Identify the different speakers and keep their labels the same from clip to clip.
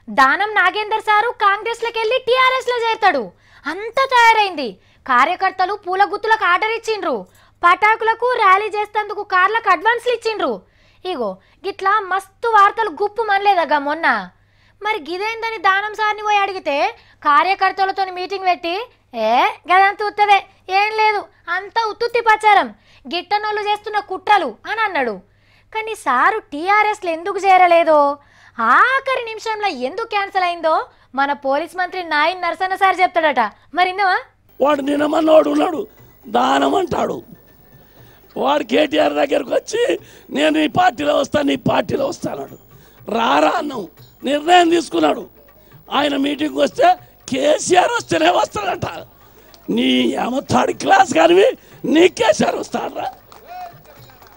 Speaker 1: Danam Nagender sir కాంగ్రెస్లోకి వెళ్ళి టీఆర్ఎస్లో చేరుతాడు. అంతా తయారైంది. కార్యకర్తలు పూల గుత్తులకు ఆర్డర్ ఇచ్చిండ్రు. పటాకులకు ర్యాలీ చేసేందుకు కార్లకు అడ్వాన్స్లు ఇచ్చిండ్రు. ఇగో గిట్లా మస్తు వార్తలు గుప్పు మనలేదగా మొన్న. మరి గిదేందని దానం సార్ని పోయి అడిగితే కార్యకర్తలతో మీటింగ్ పెట్టి గదంతా ఉత్తదే, ఏం లేదు, అంతా ఉత్తుత్తి ప్రచారం, గిట్టనోళ్ళు చేస్తున్న కుట్రలు అని అన్నాడు. కానీ సారు టీఆర్ఎస్లో ఎందుకు చేరలేదో, ఆఖరి నిమిషంలో ఎందుకు క్యాన్సిల్ అయిందో మన పోలీస్ మంత్రి నాయన్ నరసన్న సార్ చెప్తాడట. మరి ఇందవా
Speaker 2: వాడు నిన్నమన్నవాడు ఉన్నాడు, దానం అంటాడు. వాడు కేటీఆర్ దగ్గరకు వచ్చి నేను ఈ పార్టీలో వస్తాను, నీ పార్టీలో వస్తాడు. రారా అన్నాం, నిర్ణయం తీసుకున్నాడు. ఆయన మీటింగ్ వస్తే కేసీఆర్ వస్తేనే వస్తాడట. నీ ఏమో థర్డ్ క్లాస్ కానివి, నీ కేసీఆర్ వస్తాడరా,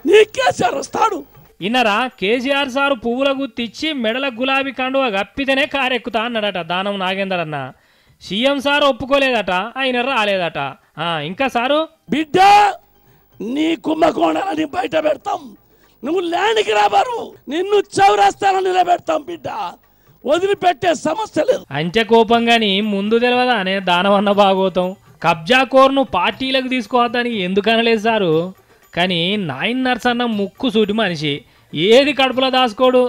Speaker 2: నీ కేసీఆర్ వస్తాడు.
Speaker 3: ఇన్నరా కేసీఆర్ సారు పువ్వుల గుర్తిచ్చి మెడల గులాబీ కండువ గప్పితేనే కారెక్కుతా అన్నాడట దానం నాగేందర్ అన్న. సీఎం సార్ ఒప్పుకోలేదట, ఆయన రాలేదట. ఇంకా సారు
Speaker 2: బిడ్డ నీ కుంభకోణాలని బయట పెడతాం, నువ్వు ల్యాండ్కి రాబారు, నిన్ను చౌరాస్తాను నిలబెడతాం బిడ్డ, వదిలిపెట్టే సమస్య లేదు.
Speaker 3: అంచె కోపంగాని ముందు తెలియదా అనే దానవన్న భాగోతం కబ్జా కోర్ను పార్టీలకు తీసుకోవద్దని ఎందుకనలేదు సారు. కానీ నాయన్ నర్సన్న ముక్కు సూటి మనిషి, ఏది కడుపులో దాసుకోడు.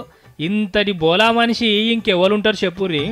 Speaker 3: ఇంతటి బోలా మనిషి ఇంకెవరుంటారు చెప్పుర్రి.